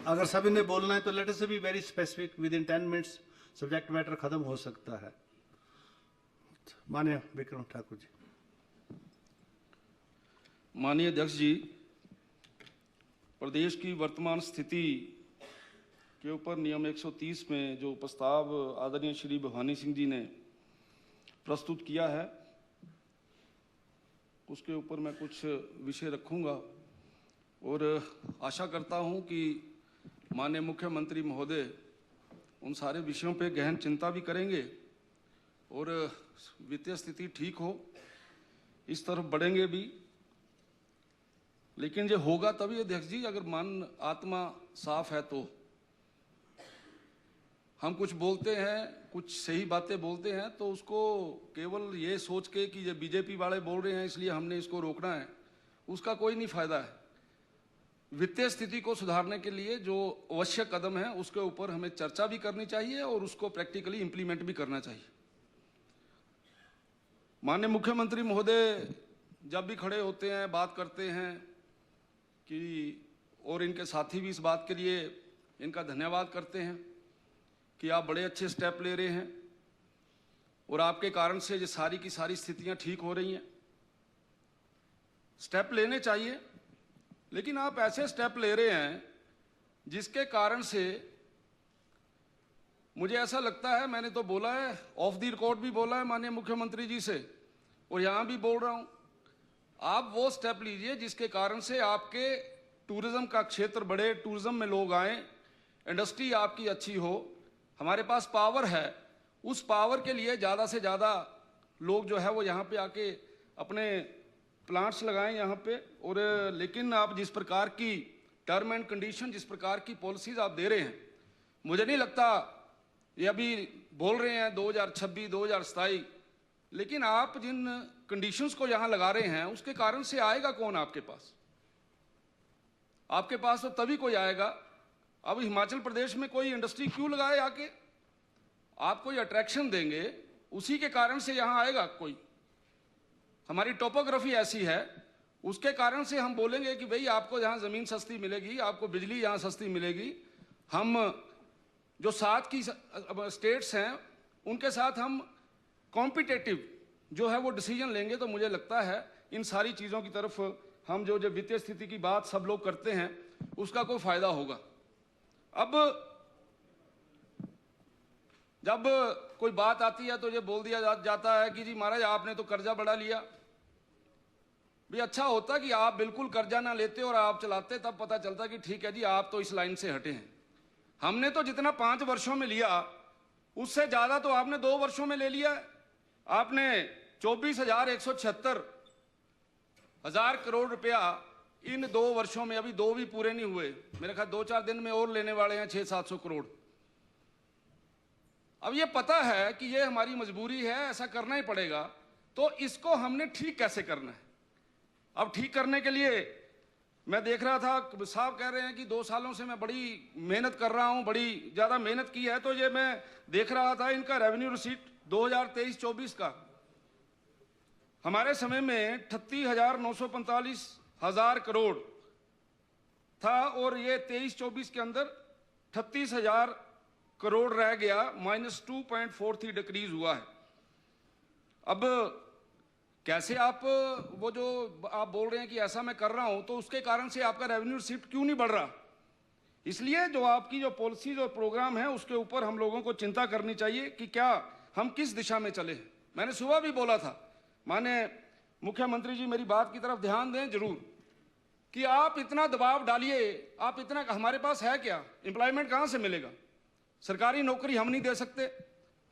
अगर सभी ने बोलना है तो let us be very specific, with in 10 minutes subject matter खत्म हो सकता है। माननीय विक्रम ठाकुर जी। माननीय अध्यक्ष जी, प्रदेश की वर्तमान स्थिति के ऊपर नियम 130 में जो प्रस्ताव आदरणीय श्री भवानी सिंह जी ने प्रस्तुत किया है, उसके ऊपर मैं कुछ विषय रखूंगा और आशा करता हूं कि माननीय मुख्यमंत्री महोदय उन सारे विषयों पे गहन चिंता भी करेंगे और वित्तीय स्थिति ठीक हो इस तरफ बढ़ेंगे भी। लेकिन ये होगा तभी अध्यक्ष जी, अगर मन आत्मा साफ है तो। हम कुछ बोलते हैं, कुछ सही बातें बोलते हैं, तो उसको केवल ये सोच के कि ये बीजेपी वाले बोल रहे हैं इसलिए हमने इसको रोकना है, उसका कोई नहीं फायदा है। वित्तीय स्थिति को सुधारने के लिए जो आवश्यक कदम है उसके ऊपर हमें चर्चा भी करनी चाहिए और उसको प्रैक्टिकली इंप्लीमेंट भी करना चाहिए। माननीय मुख्यमंत्री महोदय जब भी खड़े होते हैं, बात करते हैं कि, और इनके साथी भी इस बात के लिए इनका धन्यवाद करते हैं कि आप बड़े अच्छे स्टेप ले रहे हैं और आपके कारण से ये सारी की सारी स्थितियां ठीक हो रही हैं। स्टेप लेने चाहिए, लेकिन आप ऐसे स्टेप ले रहे हैं जिसके कारण से मुझे ऐसा लगता है, मैंने तो बोला है, ऑफ द रिकॉर्ड भी बोला है माननीय मुख्यमंत्री जी से और यहां भी बोल रहा हूं, आप वो स्टेप लीजिए जिसके कारण से आपके टूरिज्म का क्षेत्र बढ़े, टूरिज्म में लोग आए, इंडस्ट्री आपकी अच्छी हो। हमारे पास पावर है, उस पावर के लिए ज़्यादा से ज़्यादा लोग जो है वो यहाँ पे आके अपने प्लांट्स लगाएं यहाँ पे। और लेकिन आप जिस प्रकार की टर्म एंड कंडीशन, जिस प्रकार की पॉलिसीज आप दे रहे हैं, मुझे नहीं लगता, ये अभी बोल रहे हैं 2026 2027, लेकिन आप जिन कंडीशंस को यहाँ लगा रहे हैं उसके कारण से आएगा कौन आपके पास? आपके पास तो तभी कोई आएगा। अब हिमाचल प्रदेश में कोई इंडस्ट्री क्यों लगाए आके? आप कोई अट्रैक्शन देंगे, उसी के कारण से यहाँ आएगा कोई। हमारी टोपोग्राफी ऐसी है, उसके कारण से हम बोलेंगे कि भाई आपको यहाँ ज़मीन सस्ती मिलेगी, आपको बिजली यहाँ सस्ती मिलेगी। हम जो साथ की स्टेट्स हैं उनके साथ हम कॉम्पिटेटिव जो है वो डिसीजन लेंगे, तो मुझे लगता है इन सारी चीज़ों की तरफ हम जो वित्तीय स्थिति की बात सब लोग करते हैं उसका कोई फायदा होगा। अब जब कोई बात आती है तो ये बोल दिया जाता है कि जी महाराज आपने तो कर्जा बढ़ा लिया। भी अच्छा होता कि आप बिल्कुल कर्जा ना लेते और आप चलाते, तब पता चलता कि ठीक है जी आप तो इस लाइन से हटे हैं। हमने तो जितना 5 वर्षों में लिया उससे ज्यादा तो आपने 2 वर्षों में ले लिया है। आपने 24,176 करोड़ रुपया इन 2 वर्षों में, अभी 2 भी पूरे नहीं हुए, मेरे ख्याल 2-4 दिन में और लेने वाले हैं 600-700 करोड़। अब ये पता है कि ये हमारी मजबूरी है, ऐसा करना ही पड़ेगा, तो इसको हमने ठीक कैसे करना है? अब ठीक करने के लिए मैं देख रहा था, साहब कह रहे हैं कि 2 सालों से मैं बड़ी मेहनत कर रहा हूं, बड़ी ज्यादा मेहनत की है। तो ये मैं देख रहा था इनका रेवेन्यू रिसीट 2023-24 का, हमारे समय में 38,945 करोड़ था और ये 23-24 के अंदर 38,000 करोड़ रह गया, -2.43 डिक्रीज हुआ है। अब कैसे आप वो जो आप बोल रहे हैं कि ऐसा मैं कर रहा हूं, तो उसके कारण से आपका रेवेन्यू रिसीप्ट क्यों नहीं बढ़ रहा? इसलिए जो आपकी जो पॉलिसीज और प्रोग्राम है उसके ऊपर हम लोगों को चिंता करनी चाहिए कि क्या हम किस दिशा में चले। मैंने सुबह भी बोला था, माननीय मुख्यमंत्री जी मेरी बात की तरफ ध्यान दें जरूर, कि आप इतना दबाव डालिए, आप इतना, हमारे पास है क्या? एम्प्लॉयमेंट कहां से मिलेगा? सरकारी नौकरी हम नहीं दे सकते,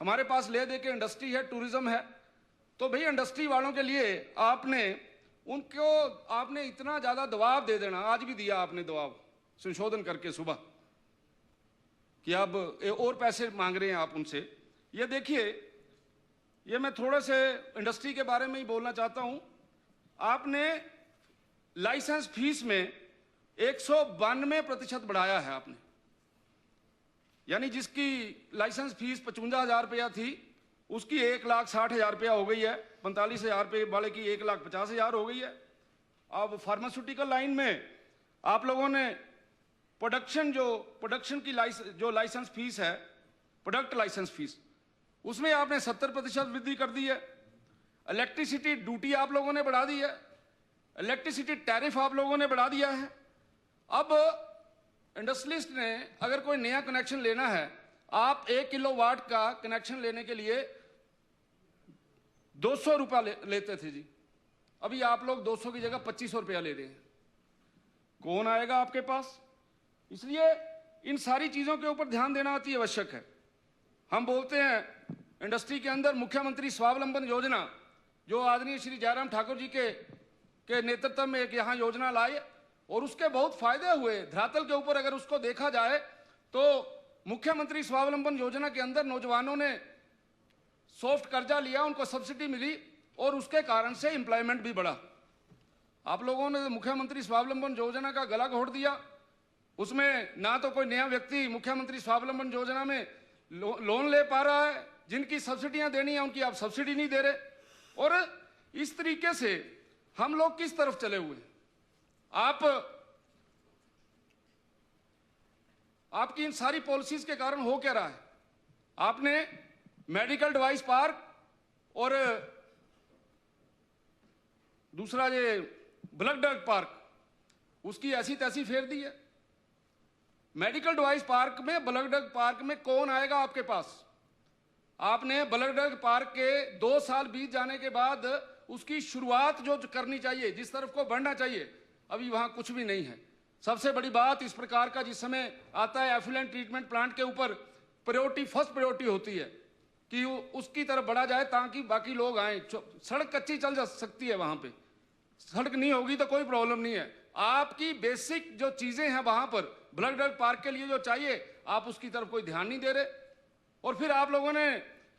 हमारे पास ले दे के इंडस्ट्री है, टूरिज्म है। तो भाई इंडस्ट्री वालों के लिए आपने इतना ज्यादा दबाव दे देना, आज भी दिया आपने दबाव संशोधन करके सुबह, कि अब और पैसे मांग रहे हैं आप उनसे। ये देखिए, ये मैं थोड़े से इंडस्ट्री के बारे में ही बोलना चाहता हूं। आपने लाइसेंस फीस में 192% बढ़ाया है आपने, यानी जिसकी लाइसेंस फीस 55,000 रुपया थी उसकी 1,60,000 रुपया हो गई है, 45,000 रुपये वाले की 1,50,000 हो गई है। अब फार्मास्यूटिकल लाइन में आप लोगों ने प्रोडक्शन की जो लाइसेंस फीस है, प्रोडक्ट लाइसेंस फीस, उसमें आपने 70% वृद्धि कर दी है। इलेक्ट्रिसिटी ड्यूटी आप लोगों ने बढ़ा दी है। इलेक्ट्रिसिटी टैरिफ आप लोगों ने बढ़ा दिया है। अब इंडस्ट्रियलिस्ट ने अगर कोई नया कनेक्शन लेना है, आप 1 किलोवाट का कनेक्शन लेने के लिए 200 रुपया लेते थे जी। अभी आप लोग 200 की जगह 2500 रुपया ले रहे हैं। कौन आएगा आपके पास? इसलिए इन सारी चीजों के ऊपर ध्यान देना अति आवश्यक है। हम बोलते हैं इंडस्ट्री के अंदर मुख्यमंत्री स्वावलंबन योजना, जो आदरणीय श्री जयराम ठाकुर जी के नेतृत्व में एक यहाँ योजना लाई और उसके बहुत फायदे हुए। धरातल के ऊपर अगर उसको देखा जाए तो मुख्यमंत्री स्वावलंबन योजना के अंदर नौजवानों ने सॉफ्ट कर्जा लिया, उनको सब्सिडी मिली और उसके कारण से एम्प्लॉयमेंट भी बढ़ा। आप लोगों ने मुख्यमंत्री स्वावलंबन योजना का गला घोट दिया। उसमें ना तो कोई नया व्यक्ति मुख्यमंत्री स्वावलंबन योजना में लोन ले पा रहा है, जिनकी सब्सिडियां देनी है उनकी आप सब्सिडी नहीं दे रहे। और इस तरीके से हम लोग किस तरफ चले हुए हैं? आपकी इन सारी पॉलिसीज के कारण हो क्या रहा है? आपने मेडिकल डिवाइस पार्क और दूसरा ये ब्लड ड्रग पार्क, उसकी ऐसी तैसी फेर दी है। मेडिकल डिवाइस पार्क में, ब्लड ड्रग पार्क में कौन आएगा आपके पास? आपने ब्लड ड्रग पार्क के 2 साल बीत जाने के बाद उसकी शुरुआत जो करनी चाहिए, जिस तरफ को बढ़ना चाहिए, अभी वहां कुछ भी नहीं है। सबसे बड़ी बात इस प्रकार का जिस समय आता है एफिलेंट ट्रीटमेंट प्लांट के ऊपर प्रायोरिटी, फर्स्ट प्रायोरिटी होती है कि उसकी तरफ बढ़ा जाए ताकि बाकी लोग आए। सड़क कच्ची चल जा सकती है, वहां पे सड़क नहीं होगी तो कोई प्रॉब्लम नहीं है। आपकी बेसिक जो चीजें हैं वहां पर ब्लड ड्रग पार्क के लिए जो चाहिए, आप उसकी तरफ कोई ध्यान नहीं दे रहे। और फिर आप लोगों ने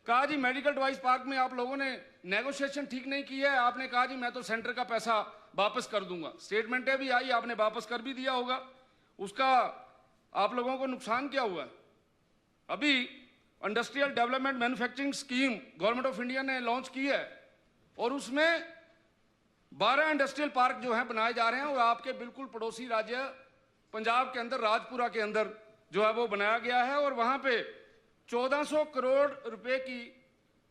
कहा जी मेडिकल डिवाइस पार्क में आप लोगों ने नेगोशिएशन ठीक नहीं की है। आपने कहा जी मैं तो सेंटर का पैसा वापस कर दूंगा। स्टेटमेंटें भी आई, आपने वापस कर भी दिया होगा। उसका आप लोगों को नुकसान क्या हुआ? अभी industrial development manufacturing scheme government of India ने लॉन्च की है और उसमें 12 इंडस्ट्रियल पार्क जो हैं बनाए जा रहे हैं और आपके बिल्कुल पड़ोसी राज्य पंजाब के अंदर राजपुरा के अंदर जो है वो बनाया गया है और वहां पे 1400 करोड़ रुपए की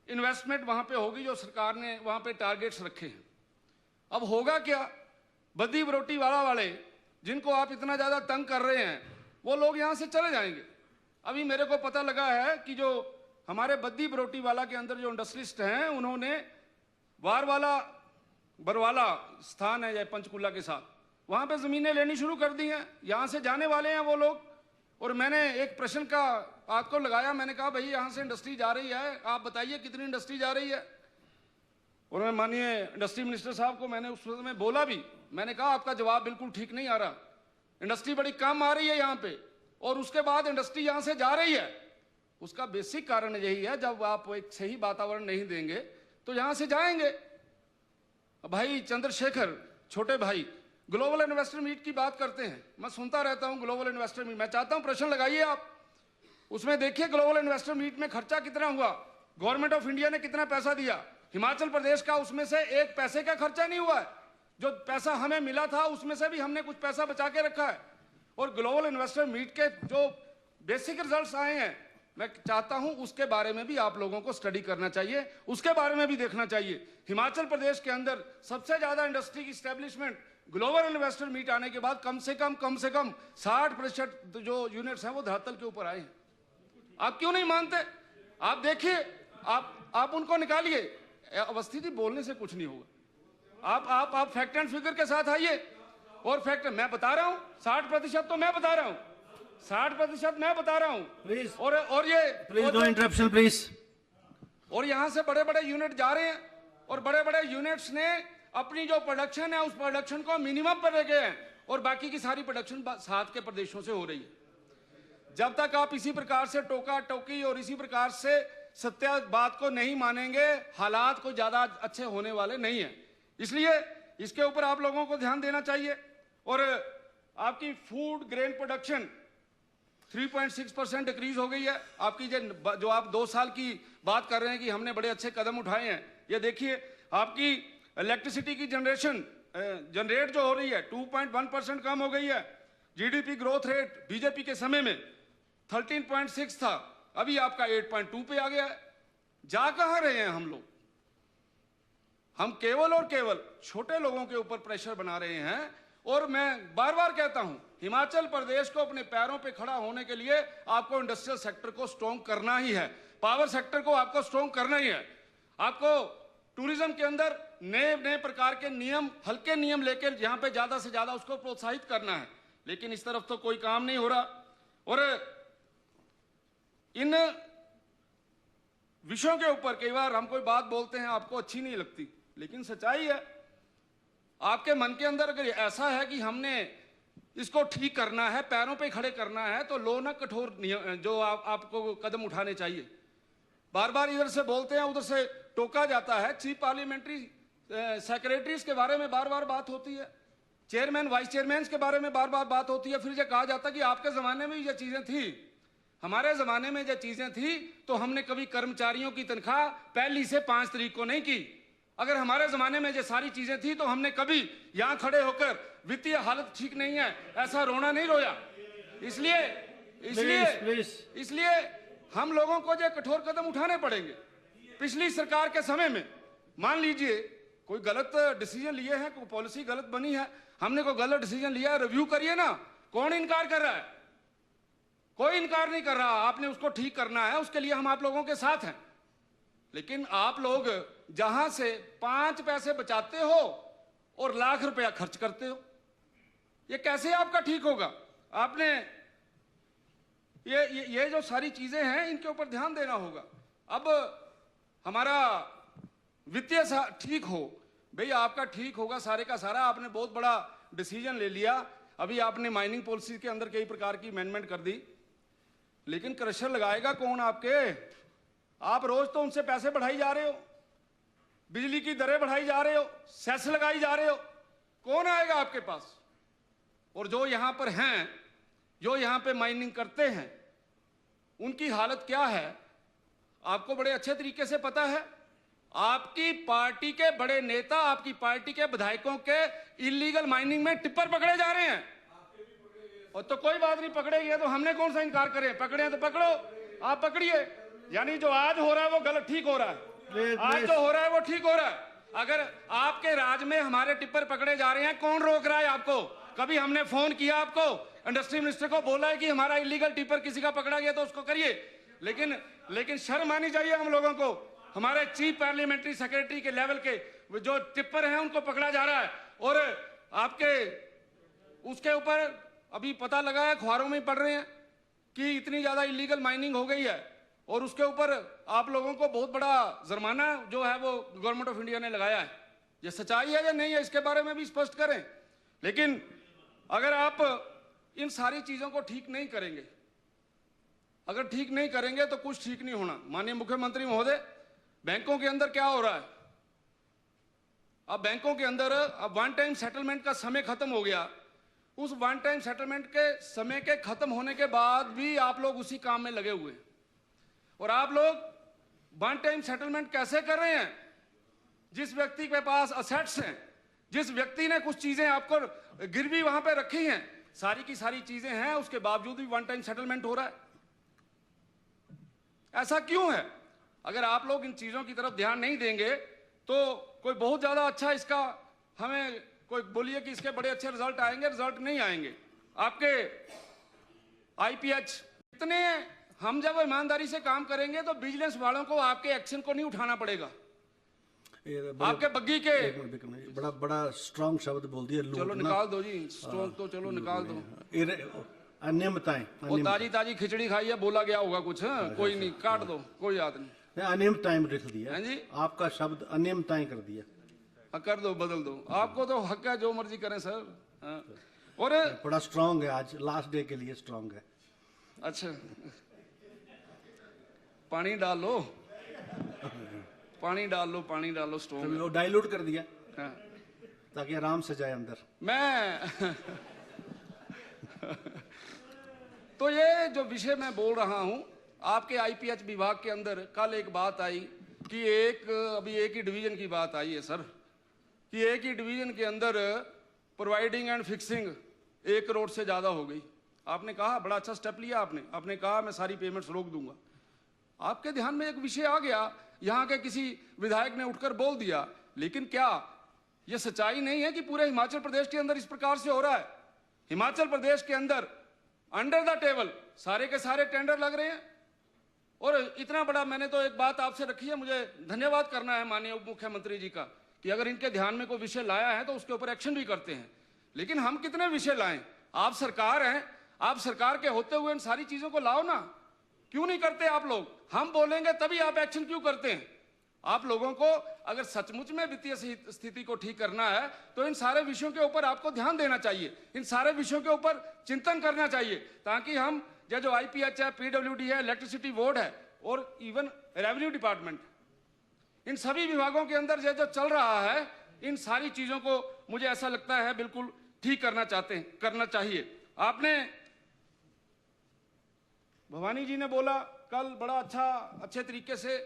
इन्वेस्टमेंट वहां पे होगी, जो सरकार ने वहां पे टारगेट्स रखे हैं। अब होगा क्या? बद्दी बरोटी वाले जिनको आप इतना ज्यादा तंग कर रहे हैं, वो लोग यहां से चले जाएंगे। अभी मेरे को पता लगा है कि जो हमारे बद्दी बरोटी वाला के अंदर जो इंडस्ट्रिस्ट हैं, उन्होंने बरवाला स्थान है या पंचकुला के साथ, वहां पे जमीनें लेनी शुरू कर दी हैं। यहां से जाने वाले हैं वो लोग। और मैंने एक प्रश्न का आपको लगाया, मैंने कहा भाई यहां से इंडस्ट्री जा रही है, आप बताइए कितनी इंडस्ट्री जा रही है। और मैं माननीय इंडस्ट्री मिनिस्टर साहब को मैंने उस समय बोला भी, मैंने कहा आपका जवाब बिल्कुल ठीक नहीं आ रहा। इंडस्ट्री बड़ी कम आ रही है यहाँ पे और उसके बाद इंडस्ट्री यहां से जा रही है। उसका बेसिक कारण यही है, जब आप एक सही वातावरण नहीं देंगे तो यहां से जाएंगे। भाई चंद्रशेखर, छोटे भाई, ग्लोबल इन्वेस्टर मीट की बात करते हैं, मैं सुनता रहता हूं ग्लोबल इन्वेस्टर मीट। मैं चाहता हूं प्रश्न लगाइए आप, उसमें देखिए ग्लोबल इन्वेस्टर मीट में खर्चा कितना हुआ, गवर्नमेंट ऑफ इंडिया ने कितना पैसा दिया। हिमाचल प्रदेश का उसमें से 1 पैसे का खर्चा नहीं हुआ है। जो पैसा हमें मिला था उसमें से भी हमने कुछ पैसा बचा के रखा है। और ग्लोबल इन्वेस्टर मीट के जो बेसिक रिजल्ट्स आए हैं, मैं चाहता हूं उसके बारे में भी आप लोगों को स्टडी करना चाहिए, उसके बारे में भी देखना चाहिए। हिमाचल प्रदेश के अंदर सबसे ज्यादा इंडस्ट्री की स्टैब्लिशमेंट ग्लोबल इन्वेस्टर मीट आने के बाद कम से कम 60% जो यूनिट्स हैं वो धरातल के ऊपर आए हैं। आप क्यों नहीं मानते? आप देखिए, आप उनको निकालिए। अवस्थिति बोलने से कुछ नहीं होगा। आप फैक्ट एंड फिगर के साथ आइए। और फैक्ट मैं बता रहा हूं, 60% तो मैं बता रहा हूं, 60% मैं बता रहा हूं। प्लीज और ये प्लीज नो इंटरप्शन प्लीज। और यहां से बड़े बड़े यूनिट जा रहे हैं और बड़े बड़े यूनिट्स ने अपनी जो प्रोडक्शन है उस प्रोडक्शन को मिनिमम पर ले गए हैं और बाकी की सारी प्रोडक्शन साथ के प्रदेशों से हो रही है। जब तक आप इसी प्रकार से टोका टोकी और इसी प्रकार से सत्य बात को नहीं मानेंगे, हालात कोई ज्यादा अच्छे होने वाले नहीं है। इसलिए इसके ऊपर आप लोगों को ध्यान देना चाहिए। और आपकी फूड ग्रेन प्रोडक्शन 3.6% डिक्रीज हो गई है। आपकी जो आप 2 साल की बात कर रहे हैं कि हमने बड़े अच्छे कदम उठाए हैं, ये देखिए आपकी इलेक्ट्रिसिटी की जनरेट जो हो रही है 2.1% कम हो गई है। जीडीपी ग्रोथ रेट बीजेपी के समय में 13.6 था, अभी आपका 8.2 पे आ गया है। जा कहां रहे हैं हम लोग? हम केवल और केवल छोटे लोगों के ऊपर प्रेशर बना रहे हैं। और मैं बार बार कहता हूं, हिमाचल प्रदेश को अपने पैरों पे खड़ा होने के लिए आपको इंडस्ट्रियल सेक्टर को स्ट्रॉन्ग करना ही है, पावर सेक्टर को आपको स्ट्रॉन्ग करना ही है। आपको टूरिज्म के अंदर नए नए प्रकार के नियम, हल्के नियम लेकर जहां पे ज्यादा से ज्यादा उसको प्रोत्साहित करना है, लेकिन इस तरफ तो कोई काम नहीं हो रहा। और इन विषयों के ऊपर कई बार हम कोई बात बोलते हैं, आपको अच्छी नहीं लगती, लेकिन सच्चाई है। आपके मन के अंदर अगर ऐसा है कि हमने इसको ठीक करना है, पैरों पे खड़े करना है, तो लो ना कठोर जो आपको कदम उठाने चाहिए। बार बार इधर से बोलते हैं, उधर से टोका जाता है। चीफ पार्लियामेंट्री सेक्रेटरीज के बारे में बार बार बात होती है, चेयरमैन वाइस चेयरमैन के बारे में बार बार बात होती है। फिर ये कहा जाता है कि आपके जमाने में ये चीजें थी, हमारे जमाने में जो चीजें थी तो हमने कभी कर्मचारियों की तनख्वाह 1 से 5 तारीख को नहीं की। अगर हमारे जमाने में जो सारी चीजें थी तो हमने कभी यहां खड़े होकर वित्तीय हालत ठीक नहीं है ऐसा रोना नहीं रोया। इसलिए इसलिए इसलिए हम लोगों को जो कठोर कदम उठाने पड़ेंगे। पिछली सरकार के समय में मान लीजिए कोई गलत डिसीजन लिए हैं, कोई पॉलिसी गलत बनी है, हमने कोई गलत डिसीजन लिया है, रिव्यू करिए ना। कौन इनकार कर रहा है? कोई इनकार नहीं कर रहा। आपने उसको ठीक करना है, उसके लिए हम आप लोगों के साथ हैं। लेकिन आप लोग जहां से 5 पैसे बचाते हो और लाख रुपया खर्च करते हो, ये कैसे आपका ठीक होगा? आपने ये जो सारी चीजें हैं इनके ऊपर ध्यान देना होगा। अब हमारा वित्तीय ठीक हो, भाई आपका ठीक होगा सारे का सारा। आपने बहुत बड़ा डिसीजन ले लिया, अभी आपने माइनिंग पॉलिसी के अंदर कई प्रकार की अमेंडमेंट कर दी, लेकिन क्रशर लगाएगा कौन आपके? आप रोज तो उनसे पैसे बढ़ाई जा रहे हो, बिजली की दरें बढ़ाई जा रहे हो, सेस लगाई जा रहे हो, कौन आएगा आपके पास? और जो यहां पर हैं, जो यहां पे माइनिंग करते हैं, उनकी हालत क्या है आपको बड़े अच्छे तरीके से पता है। आपकी पार्टी के बड़े नेता, आपकी पार्टी के विधायकों के इलीगल माइनिंग में टिप्पर पकड़े जा रहे हैं। और तो कोई बात नहीं, पकड़ेंगे तो हमने कौन सा इनकार करें? पकड़े तो पकड़ो, आप पकड़िए। यानी जो आज हो रहा है वो गलत ठीक हो रहा है, आज जो हो रहा है वो ठीक हो रहा है। अगर आपके राज में हमारे टिप्पर पकड़े जा रहे हैं, कौन रोक रहा है आपको? कभी हमने फोन किया आपको, इंडस्ट्री मिनिस्टर को बोला है कि हमारा इलीगल टिप्पर किसी का पकड़ा गया तो उसको करिए? लेकिन शर्म आनी चाहिए हम लोगों को। हमारे चीफ पार्लियामेंट्री सेक्रेटरी के लेवल के जो टिप्पर हैं उनको पकड़ा जा रहा है। और आपके उसके ऊपर अभी पता लगा है, अखबारों में पढ़ रहे हैं कि इतनी ज्यादा इलीगल माइनिंग हो गई है और उसके ऊपर आप लोगों को बहुत बड़ा जुर्माना जो है वो गवर्नमेंट ऑफ इंडिया ने लगाया है। ये सच्चाई है या नहीं है, इसके बारे में भी स्पष्ट करें। लेकिन अगर आप इन सारी चीजों को ठीक नहीं करेंगे, अगर ठीक नहीं करेंगे तो कुछ ठीक नहीं होना। माननीय मुख्यमंत्री महोदय, बैंकों के अंदर क्या हो रहा है? अब बैंकों के अंदर अब वन टाइम सेटलमेंट का समय खत्म हो गया। उस वन टाइम सेटलमेंट के समय के खत्म होने के बाद भी आप लोग उसी काम में लगे हुए हैं। और आप लोग वन टाइम सेटलमेंट कैसे कर रहे हैं? जिस व्यक्ति के पास असेट्स हैं, जिस व्यक्ति ने कुछ चीजें आपको गिरवी वहां पे रखी हैं, सारी की सारी चीजें हैं, उसके बावजूद भी वन टाइम सेटलमेंट हो रहा है। ऐसा क्यों है? अगर आप लोग इन चीजों की तरफ ध्यान नहीं देंगे तो कोई बहुत ज्यादा अच्छा इसका हमें कोई बोलिए कि इसके बड़े अच्छे रिजल्ट आएंगे, रिजल्ट नहीं आएंगे। आपके आईपीएच इतने, हम जब ईमानदारी से काम करेंगे तो बिजनेस वालों को आपके एक्शन को नहीं उठाना पड़ेगा। आपके बग्गी के बड़ा बड़ा स्ट्रॉन्ग शब्द बोल दिया, चलो निकाल दो जी, स्ट्रॉन्ग तो चलो निकाल दो। अनियमितताएं, वो ताजी ताजी खिचड़ी खाई है, बोला गया होगा कुछ, कोई नहीं, काट दो, कोई बात नहीं। अनियमितताएं लिख दिया जी, आपका शब्द अनियमितताएं कर दिया। कर दो, बदल दो, आपको तो हक है, जो मर्जी करें सर। और बड़ा स्ट्रांग है, आज लास्ट डे के लिए स्ट्रांग है। अच्छा, पानी डाल लो, पानी डाल लो, पानी डालो, स्ट्रॉन्ग। तो डाइल्यूट कर दिया ताकि आराम से जाए अंदर। मैं तो ये जो विषय मैं बोल रहा हूं, आपके आईपीएच विभाग के अंदर कल एक बात आई कि अभी एक ही डिवीजन की बात आई है सर, कि एक ही डिवीजन के अंदर प्रोवाइडिंग एंड फिक्सिंग 1 करोड़ से ज़्यादा हो गई। आपने कहा बड़ा अच्छा स्टेप लिया आपने कहा मैं सारी पेमेंट्स रोक दूंगा। आपके ध्यान में एक विषय आ गया, यहाँ के किसी विधायक ने उठकर बोल दिया, लेकिन क्या यह सच्चाई नहीं है कि पूरे हिमाचल प्रदेश के अंदर इस प्रकार से हो रहा है? हिमाचल प्रदेश के अंदर अंडर द टेबल सारे के सारे टेंडर लग रहे हैं। और इतना बड़ा, मैंने तो एक बात आपसे रखी है, मुझे धन्यवाद करना है माननीय उप मुख्यमंत्री जी का कि अगर इनके ध्यान में कोई विषय लाया है तो उसके ऊपर एक्शन भी करते हैं। लेकिन हम कितने विषय लाएं? आप सरकार हैं, आप सरकार के होते हुए इन सारी चीजों को लाओ ना। क्यों नहीं करते आप लोग? हम बोलेंगे तभी आप एक्शन क्यों करते हैं? आप लोगों को अगर सचमुच में वित्तीय स्थिति को ठीक करना है तो इन सारे विषयों के ऊपर आपको ध्यान देना चाहिए, इन सारे विषयों के ऊपर चिंतन करना चाहिए, ताकि हम जो आईपीएच है, पीडब्ल्यूडी है, इलेक्ट्रिसिटी बोर्ड है और इवन रेवेन्यू डिपार्टमेंट, इन सभी विभागों के अंदर जो चल रहा है, इन सारी चीजों को मुझे ऐसा लगता है बिल्कुल ठीक करना चाहिए। आपने, भवानी जी ने बोला कल बड़ा अच्छे तरीके से,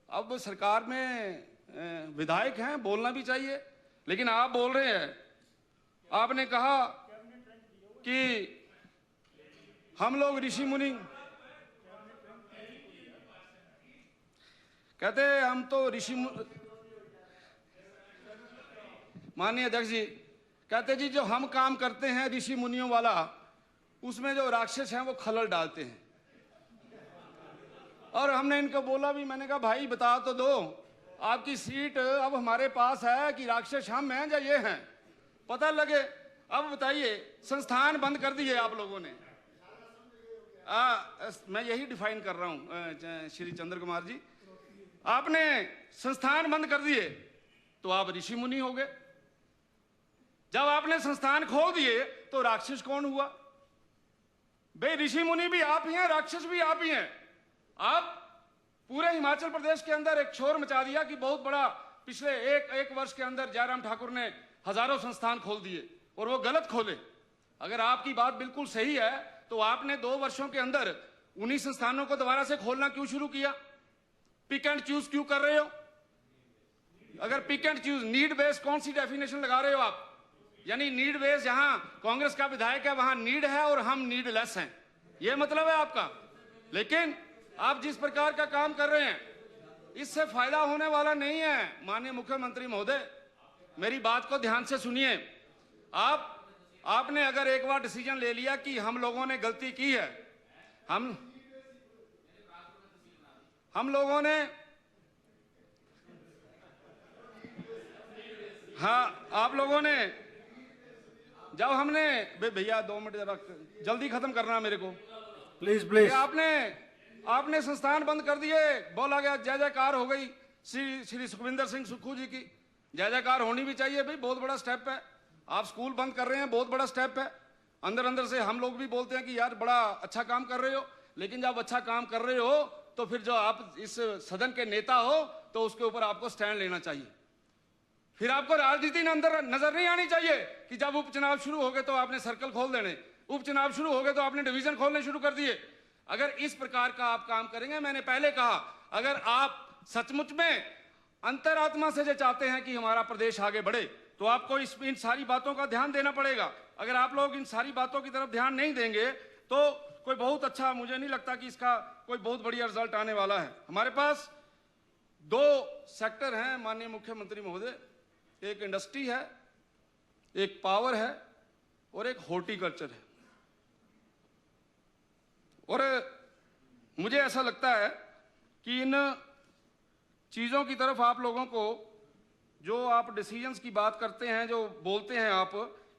अब सरकार में विधायक हैं, बोलना भी चाहिए, लेकिन आप बोल रहे हैं, आपने कहा कि हम लोग ऋषि मुनि, कहते हैं हम तो ऋषि, माननीय अध्यक्ष जी कहते जी जो हम काम करते हैं ऋषि मुनियों वाला, उसमें जो राक्षस हैं वो खलल डालते हैं। और हमने इनको बोला भी, मैंने कहा भाई बता तो दो, आपकी सीट अब हमारे पास है कि राक्षस हम हैं या ये हैं, पता लगे। अब बताइए, संस्थान बंद कर दिए आप लोगों ने। मैं यही डिफाइन कर रहा हूं श्री चंद्र कुमार जी, आपने संस्थान बंद कर दिए तो आप ऋषि मुनि हो गए। जब आपने संस्थान खोल दिए तो राक्षस कौन हुआ? भाई ऋषि मुनि भी आप ही हैं, राक्षस भी आप ही हैं। आप पूरे हिमाचल प्रदेश के अंदर एक शोर मचा दिया कि बहुत बड़ा, पिछले एक वर्ष के अंदर जयराम ठाकुर ने हजारों संस्थान खोल दिए और वो गलत खोले। अगर आपकी बात बिल्कुल सही है तो आपने 2 वर्षों के अंदर उन्हीं संस्थानों को दोबारा से खोलना क्यों शुरू किया? पिक एंड चूज क्यों कर रहे हो? अगर pick and choose, need based कौन सी डेफिनेशन लगा रहे हो आप? यानी नीड बेस्ड, जहां कांग्रेस का विधायक है वहां नीड है और हम नीडलेस हैं, यह मतलब है आपका। लेकिन आप जिस प्रकार का काम कर रहे हैं इससे फायदा होने वाला नहीं है। माननीय मुख्यमंत्री महोदय, मेरी बात को ध्यान से सुनिए। आपने अगर एक बार डिसीजन ले लिया कि हम लोगों ने गलती की है, हम लोगों ने, हाँ आप लोगों ने, जब हमने, भैया 2 मिनट जरा जल्दी खत्म करना मेरे को प्लीज। आपने संस्थान बंद कर दिए, बोला गया जय जयकार हो गई श्री सुखविंदर सिंह सुक्खू जी की। जय जयकार होनी भी चाहिए भाई, बहुत बड़ा स्टेप है। आप स्कूल बंद कर रहे हैं, बहुत बड़ा स्टेप है। अंदर से हम लोग भी बोलते हैं कि यार बड़ा अच्छा काम कर रहे हो, लेकिन जब अच्छा काम कर रहे हो तो फिर जो आप इस सदन के नेता हो तो उसके ऊपर आपको स्टैंड लेना चाहिए। फिर आपको राजनीति अंदर नजर नहीं आनी चाहिए कि जब उपचुनाव शुरू हो गए तो आपने सर्कल खोल देने, उपचुनाव शुरू हो गए तो आपने डिवीजन खोलने शुरू कर दिए। अगर इस प्रकार का आप काम करेंगे, मैंने पहले कहा, अगर आप सचमुच में अंतरात्मा से जो चाहते हैं कि हमारा प्रदेश आगे बढ़े तो आपको इन सारी बातों का ध्यान देना पड़ेगा। अगर आप लोग इन सारी बातों की तरफ ध्यान नहीं देंगे तो कोई बहुत अच्छा, मुझे नहीं लगता कि इसका कोई बहुत बढ़िया रिजल्ट आने वाला है। हमारे पास 2 सेक्टर हैं माननीय मुख्यमंत्री महोदय, एक इंडस्ट्री है, एक पावर है और एक हॉर्टिकल्चर है। और मुझे ऐसा लगता है कि इन चीज़ों की तरफ आप लोगों को, जो आप डिसीजंस की बात करते हैं, जो बोलते हैं आप,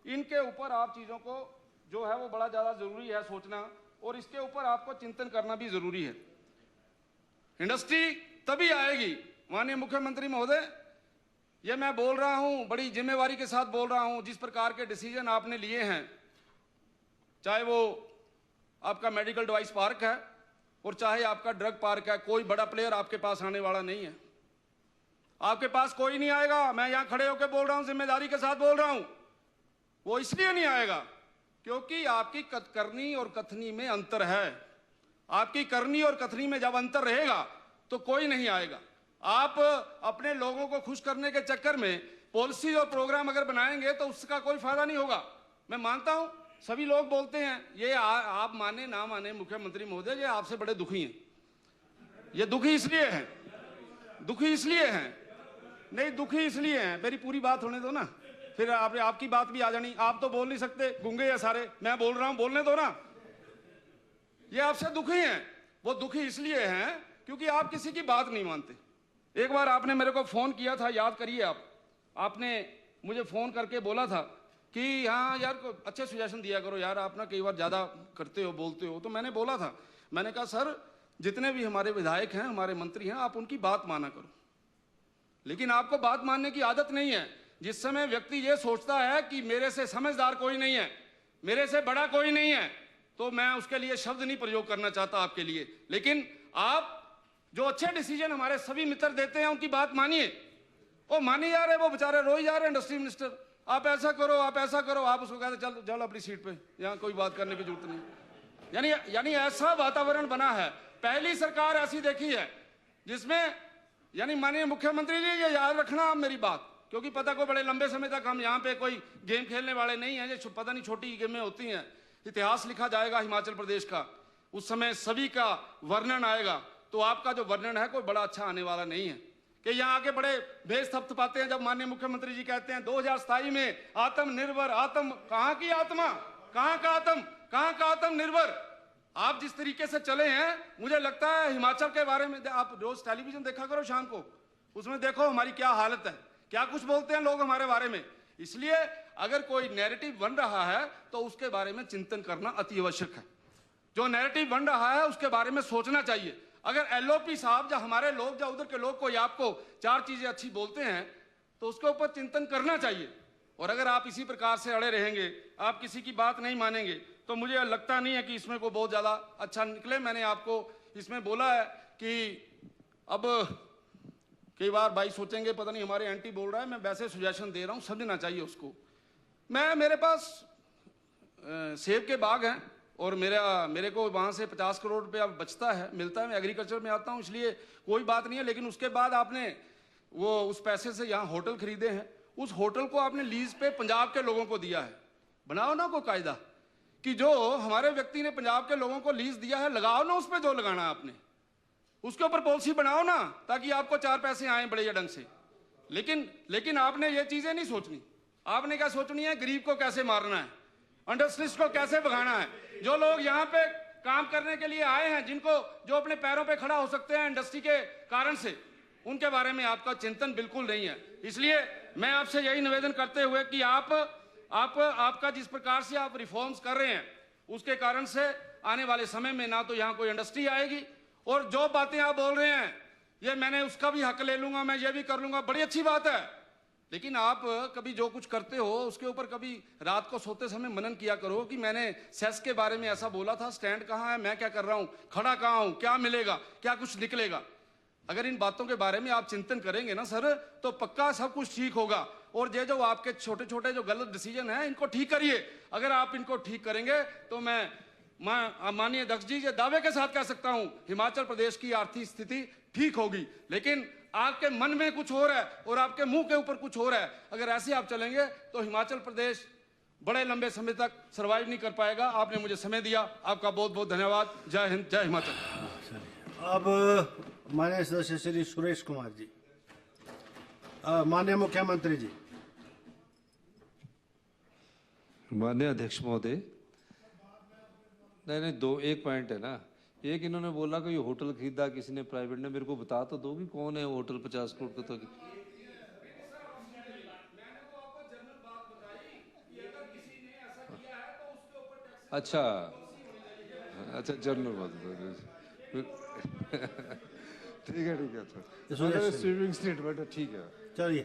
इनके ऊपर आप चीज़ों को जो है वो बड़ा ज़्यादा ज़रूरी है सोचना, और इसके ऊपर आपको चिंतन करना भी ज़रूरी है। इंडस्ट्री तभी आएगी माननीय मुख्यमंत्री महोदय, ये मैं बोल रहा हूँ बड़ी जिम्मेवारी के साथ बोल रहा हूँ, जिस प्रकार के डिसीजन आपने लिए हैं, चाहे वो आपका मेडिकल डिवाइस पार्क है और चाहे आपका ड्रग पार्क है, कोई बड़ा प्लेयर आपके पास आने वाला नहीं है। आपके पास कोई नहीं आएगा, मैं यहां खड़े होकर बोल रहा हूं, जिम्मेदारी के साथ बोल रहा हूं। वो इसलिए नहीं आएगा क्योंकि आपकी करनी और कथनी में अंतर है। आपकी करनी और कथनी में जब अंतर रहेगा तो कोई नहीं आएगा। आप अपने लोगों को खुश करने के चक्कर में पॉलिसी और प्रोग्राम अगर बनाएंगे तो उसका कोई फायदा नहीं होगा। मैं मानता हूं सभी लोग बोलते हैं ये आप माने ना माने मुख्यमंत्री महोदय, ये आपसे बड़े दुखी हैं। ये दुखी इसलिए हैं, दुखी इसलिए हैं, नहीं दुखी इसलिए हैं, मेरी पूरी बात होने दो ना, फिर आपकी बात भी आ जानी। आप तो बोल नहीं सकते, गूंगे हैं सारे, मैं बोल रहा हूं, बोलने दो ना। ये आपसे दुखी हैं। वो दुखी इसलिए हैं क्योंकि आप किसी की बात नहीं मानते। एक बार आपने मेरे को फोन किया था, याद करिए आपने मुझे फोन करके बोला था कि हाँ यार अच्छे सजेशन दिया करो यार, आप ना कई बार ज़्यादा करते हो, बोलते हो। तो मैंने बोला था, मैंने कहा सर जितने भी हमारे विधायक हैं, हमारे मंत्री हैं, आप उनकी बात माना करो, लेकिन आपको बात मानने की आदत नहीं है। जिस समय व्यक्ति ये सोचता है कि मेरे से समझदार कोई नहीं है, मेरे से बड़ा कोई नहीं है, तो मैं उसके लिए शब्द नहीं प्रयोग करना चाहता आपके लिए। लेकिन आप जो अच्छे डिसीजन हमारे सभी मित्र देते हैं उनकी बात मानिए। वो मानी जा रहे, वो बेचारे रोई जा रहे हैं, इंडस्ट्री मिनिस्टर आप ऐसा करो, आप ऐसा करो, आप उसको कहते चल चल अपनी सीट पे, यहाँ कोई बात करने की जरूरत नहीं। यानी ऐसा वातावरण बना है। पहली सरकार ऐसी देखी है जिसमें, यानी माननीय मुख्यमंत्री जी ये याद रखना आप मेरी बात, क्योंकि पता को बड़े लंबे समय तक हम यहाँ पे कोई गेम खेलने वाले नहीं हैं, जो पता नहीं छोटी गेमें होती हैं। इतिहास लिखा जाएगा हिमाचल प्रदेश का, उस समय सभी का वर्णन आएगा, तो आपका जो वर्णन है कोई बड़ा अच्छा आने वाला नहीं है। कि यहाँ आके बड़े भेष थपथपाते हैं जब माननीय मुख्यमंत्री जी कहते हैं 2027 में आत्मनिर्भर, कहाँ की आत्मा, कहाँ का आत्मनिर्भर। आप जिस तरीके से चले हैं, मुझे लगता है हिमाचल के बारे में, आप रोज टेलीविजन देखा करो शाम को, उसमें देखो हमारी क्या हालत है, क्या कुछ बोलते हैं लोग हमारे बारे में। इसलिए अगर कोई नैरेटिव बन रहा है तो उसके बारे में चिंतन करना अति आवश्यक है। जो नैरेटिव बन रहा है उसके बारे में सोचना चाहिए। अगर एलओपी साहब या हमारे लोग या उधर के लोग कोई आपको चार चीजें अच्छी बोलते हैं तो उसके ऊपर चिंतन करना चाहिए। और अगर आप इसी प्रकार से अड़े रहेंगे, आप किसी की बात नहीं मानेंगे, तो मुझे लगता नहीं है कि इसमें को बहुत ज्यादा अच्छा निकले। मैंने आपको इसमें बोला है कि अब कई बार भाई सोचेंगे पता नहीं हमारे एंटी बोल रहा है, मैं वैसे सजेशन दे रहा हूं, समझना चाहिए उसको। मेरे पास सेब के बाग हैं और मेरे को वहां से 50 करोड़ रुपया बचता है, मिलता है। मैं एग्रीकल्चर में आता हूं, इसलिए कोई बात नहीं है। लेकिन उसके बाद आपने वो उस पैसे से यहाँ होटल खरीदे हैं, उस होटल को आपने लीज पे पंजाब के लोगों को दिया है। बनाओ ना कोई कायदा कि जो हमारे व्यक्ति ने पंजाब के लोगों को लीज दिया है, लगाओ ना उस पर जो लगाना है आपने, उसके ऊपर पॉलिसी बनाओ ना, ताकि आपको चार पैसे आए बड़े ढंग से। लेकिन आपने ये चीजें नहीं सोचनी। आपने क्या सोचनी है, गरीब को कैसे मारना है, इंडस्ट्रीज को कैसे भगाना है। जो लोग यहाँ पे काम करने के लिए आए हैं, जो अपने पैरों पे खड़ा हो सकते हैं इंडस्ट्री के कारण से, उनके बारे में आपका चिंतन बिल्कुल नहीं है। इसलिए मैं आपसे यही निवेदन करते हुए कि आपका जिस प्रकार से आप रिफॉर्म्स कर रहे हैं, उसके कारण से आने वाले समय में ना तो यहाँ कोई इंडस्ट्री आएगी, और जो बातें आप बोल रहे हैं ये मैंने उसका भी हक ले लूंगा, मैं ये भी कर लूंगा, बड़ी अच्छी बात है। लेकिन आप कभी जो कुछ करते हो उसके ऊपर कभी रात को सोते समय मनन किया करो कि मैंने सेस के बारे में ऐसा बोला था, स्टैंड कहाँ है, मैं क्या कर रहा हूँ, खड़ा कहाँ हूँ, क्या मिलेगा, क्या कुछ निकलेगा। अगर इन बातों के बारे में आप चिंतन करेंगे ना सर, तो पक्का सब कुछ ठीक होगा। और ये जो आपके छोटे छोटे जो गलत डिसीजन है, इनको ठीक करिए। अगर आप इनको ठीक करेंगे तो मैं माननीय अध्यक्ष जी ये दावे के साथ कह सकता हूं, हिमाचल प्रदेश की आर्थिक स्थिति ठीक होगी। लेकिन आपके मन में कुछ और है और आपके मुंह के ऊपर कुछ और है। अगर ऐसे आप चलेंगे तो हिमाचल प्रदेश बड़े लंबे समय तक सर्वाइव नहीं कर पाएगा। आपने मुझे समय दिया, आपका बहुत बहुत धन्यवाद। जय हिंद, जय हिमाचल। अब माननीय सदस्य श्री सुरेश कुमार जी, माननीय मुख्यमंत्री जी। माननीय अध्यक्ष महोदय, नहीं दो एक पॉइंट है ना। एक इन्होंने बोला कि ये होटल खरीदा किसी ने प्राइवेट ने, मेरे को बता तो दो कि कौन है होटल 50 करोड़ का। तो अच्छा जनरल बात ठीक है अच्छा, स्वीपिंग स्टेटमेंट ठीक है, चलिए।